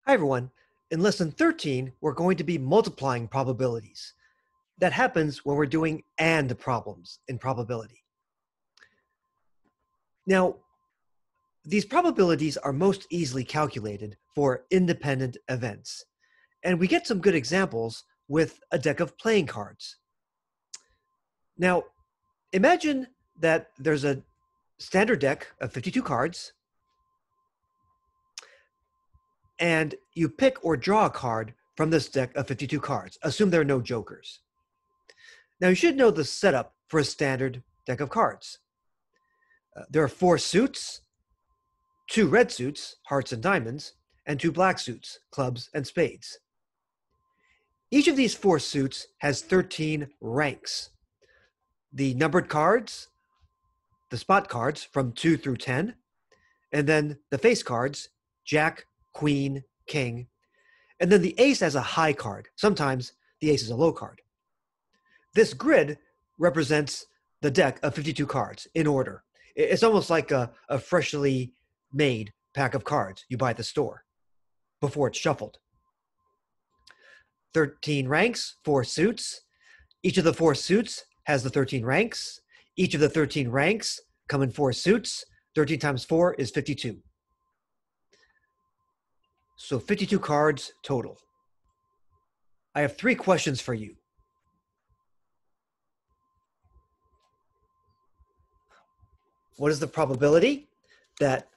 Hi everyone. In lesson 13, we're going to be multiplying probabilities. That happens when we're doing AND problems in probability. Now, these probabilities are most easily calculated for independent events. And we get some good examples with a deck of playing cards. Now, imagine that there's a standard deck of 52 cards, and you pick or draw a card from this deck of 52 cards. Assume there are no jokers. Now, you should know the setup for a standard deck of cards. There are 4 suits, 2 red suits, hearts and diamonds, and 2 black suits, clubs and spades. Each of these 4 suits has 13 ranks. The numbered cards, the spot cards from 2 through 10, and then the face cards, Jack, Queen, King, and then the ace has a high card. Sometimes the ace is a low card. This grid represents the deck of 52 cards in order. It's almost like a freshly made pack of cards you buy at the store before it's shuffled. 13 ranks, 4 suits. Each of the 4 suits has the 13 ranks. Each of the 13 ranks come in 4 suits. 13 times 4 is 52. So 52 cards total. I have 3 questions for you. What is the probability that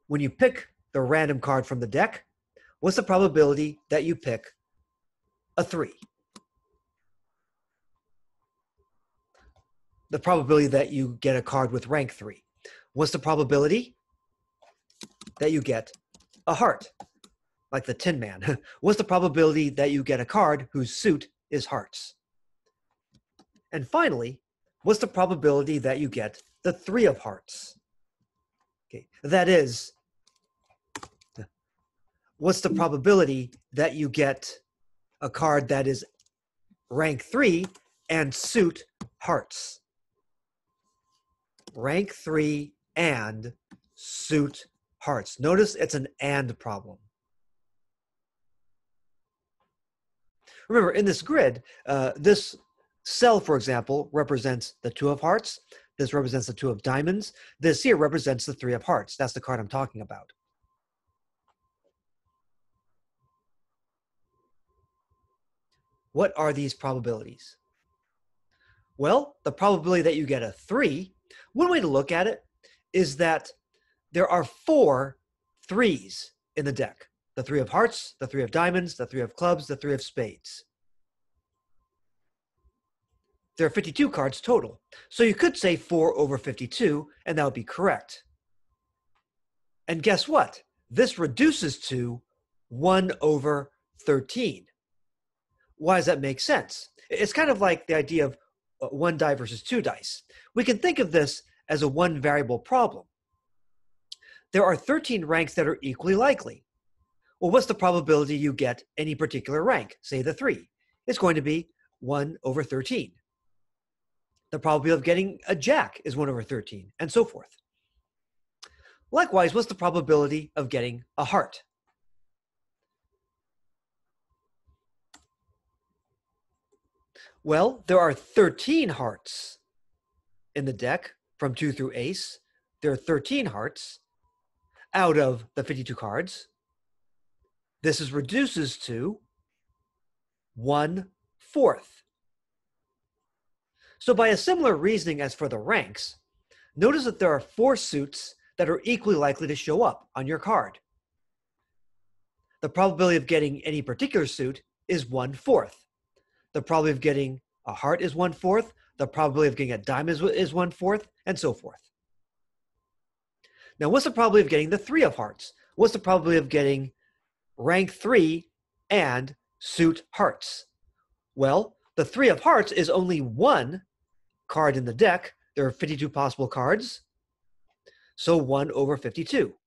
when you pick the random card from the deck, what's the probability that you pick a 3? The probability that you get a card with rank 3. What's the probability that you get a heart, like the Tin Man? What's the probability that you get a card whose suit is hearts? And finally, what's the probability that you get the 3 of hearts? Okay, that is, what's the probability that you get a card that is rank 3 and suit hearts? Rank 3 and suit hearts. Notice it's an AND problem. Remember, in this grid, this cell, for example, represents the 2 of hearts. This represents the 2 of diamonds. This here represents the 3 of hearts. That's the card I'm talking about. What are these probabilities? Well, the probability that you get a 3, one way to look at it is that there are 4 3s in the deck. The 3 of hearts, the 3 of diamonds, the 3 of clubs, the 3 of spades. There are 52 cards total. So you could say 4 over 52, and that would be correct. And guess what? This reduces to 1 over 13. Why does that make sense? It's kind of like the idea of 1 die versus 2 dice. We can think of this as a 1 variable problem. There are 13 ranks that are equally likely. Well, what's the probability you get any particular rank? Say the 3. It's going to be 1 over 13. The probability of getting a jack is 1 over 13, and so forth. Likewise, what's the probability of getting a heart? Well, there are 13 hearts in the deck from 2 through ace. There are 13 hearts out of the 52 cards. This reduces to 1/4. So by a similar reasoning as for the ranks, notice that there are 4 suits that are equally likely to show up on your card. The probability of getting any particular suit is 1/4. The probability of getting a heart is 1/4. The probability of getting a diamond is 1/4, and so forth. Now, what's the probability of getting the 3 of hearts? What's the probability of getting rank 3 and suit hearts? Well, the 3 of hearts is only 1 card in the deck. There are 52 possible cards, so 1 over 52.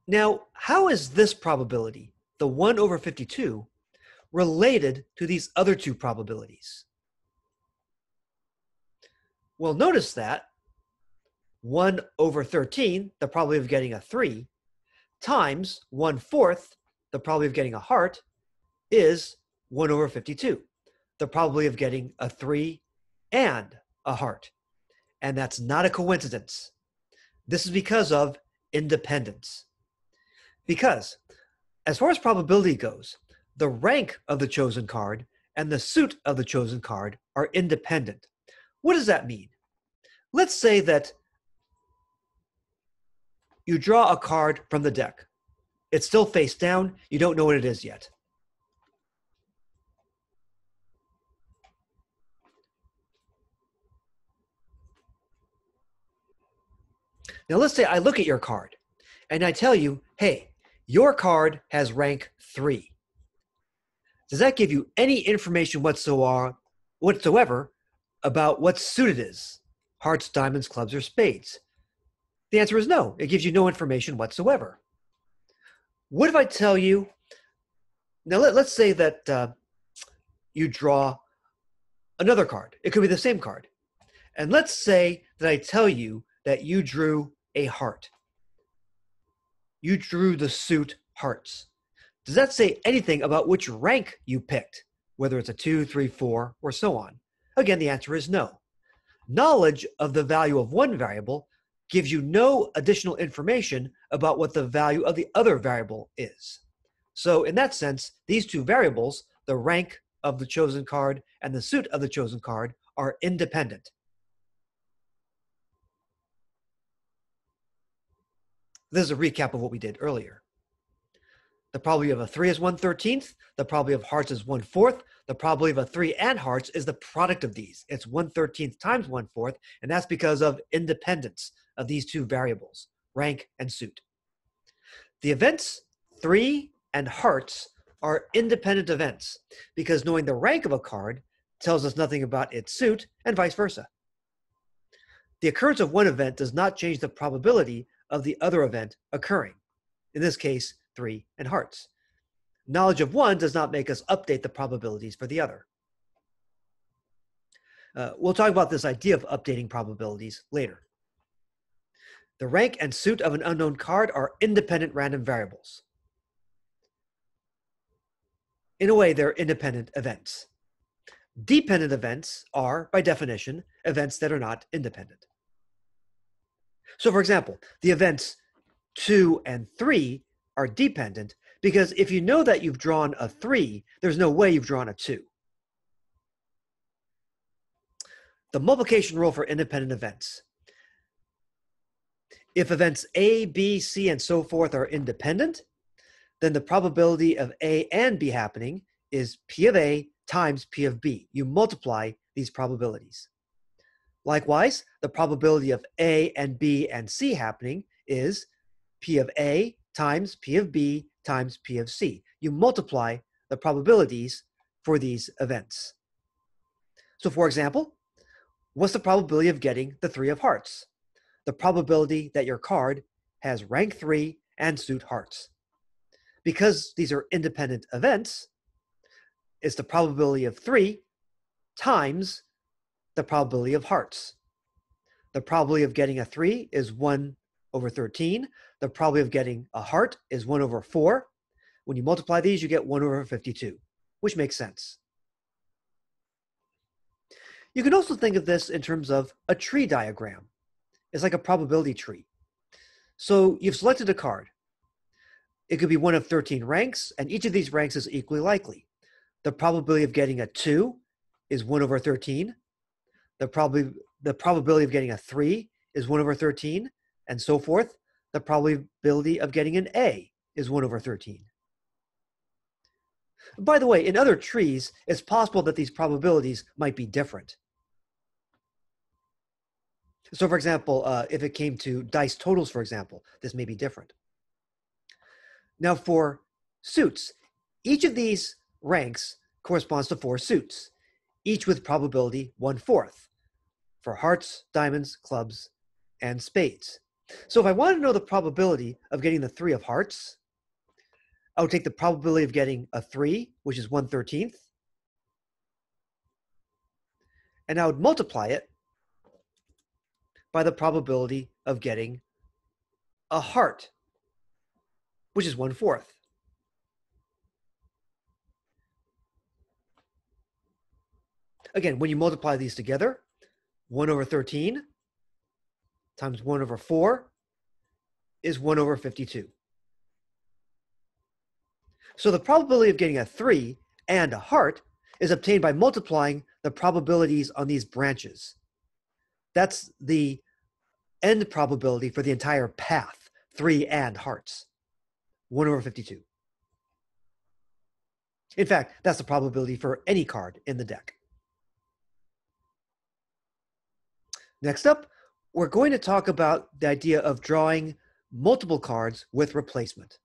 Now, how is this probability, the 1 over 52, related to these other 2 probabilities? Well, notice that 1 over 13, the probability of getting a 3, times 1/4, the probability of getting a heart, is 1 over 52, the probability of getting a 3 and a heart. And that's not a coincidence. This is because of independence. Because, as far as probability goes, the rank of the chosen card and the suit of the chosen card are independent. What does that mean? Let's say that you draw a card from the deck. It's still face down. You don't know what it is yet. Now let's say I look at your card and I tell you, hey, your card has rank 3. Does that give you any information whatsoever about what suit it is? Hearts, diamonds, clubs, or spades? The answer is no. It gives you no information whatsoever. What if I tell you, now let's say that you draw another card. It could be the same card. And let's say that I tell you that you drew a heart. You drew the suit hearts. Does that say anything about which rank you picked, whether it's a 2, 3, 4, or so on? Again, the answer is no. Knowledge of the value of one variable gives you no additional information about what the value of the other variable is. So in that sense, these two variables, the rank of the chosen card and the suit of the chosen card, are independent. This is a recap of what we did earlier. The probability of a 3 is 1/13. The probability of hearts is 1/4. The probability of a 3 and hearts is the product of these. It's 1/13 times 1/4, and that's because of independence of these two variables, rank and suit. The events 3 and hearts are independent events because knowing the rank of a card tells us nothing about its suit and vice versa. The occurrence of one event does not change the probability of the other event occurring. In this case, 3 and hearts. Knowledge of one does not make us update the probabilities for the other. We'll talk about this idea of updating probabilities later. The rank and suit of an unknown card are independent random variables. In a way, they're independent events. Dependent events are, by definition, events that are not independent. So for example, the events 2 and 3 are dependent because if you know that you've drawn a 3, there's no way you've drawn a 2. The multiplication rule for independent events. If events A, B, C, and so forth are independent, then the probability of A and B happening is P of A times P of B. You multiply these probabilities. Likewise, the probability of A and B and C happening is P of A times P of B times P of C. You multiply the probabilities for these events. So for example, what's the probability of getting the 3 of hearts? The probability that your card has rank 3 and suit hearts. Because these are independent events, it's the probability of 3 times the probability of hearts. The probability of getting a 3 is 1 over 13. The probability of getting a heart is 1 over 4. When you multiply these, you get 1 over 52, which makes sense. You can also think of this in terms of a tree diagram. It's like a probability tree. So you've selected a card. It could be one of 13 ranks, and each of these ranks is equally likely. The probability of getting a 2 is 1 over 13. The probability of getting a 3 is 1 over 13, and so forth. The probability of getting an A is 1 over 13. By the way, in other trees, it's possible that these probabilities might be different. So for example, if it came to dice totals, for example, this may be different. Now for suits, each of these ranks corresponds to 4 suits, each with probability 1/4 for hearts, diamonds, clubs, and spades. So if I want to know the probability of getting the 3 of hearts, I would take the probability of getting a 3, which is 1/13, and I would multiply it by the probability of getting a heart, which is 1/4. Again, when you multiply these together, 1/13 times 1/4 is 1/52. So the probability of getting a 3 and a heart is obtained by multiplying the probabilities on these branches. That's the end probability for the entire path, 3 and hearts, 1/52. In fact, that's the probability for any card in the deck. Next up, we're going to talk about the idea of drawing multiple cards with replacement.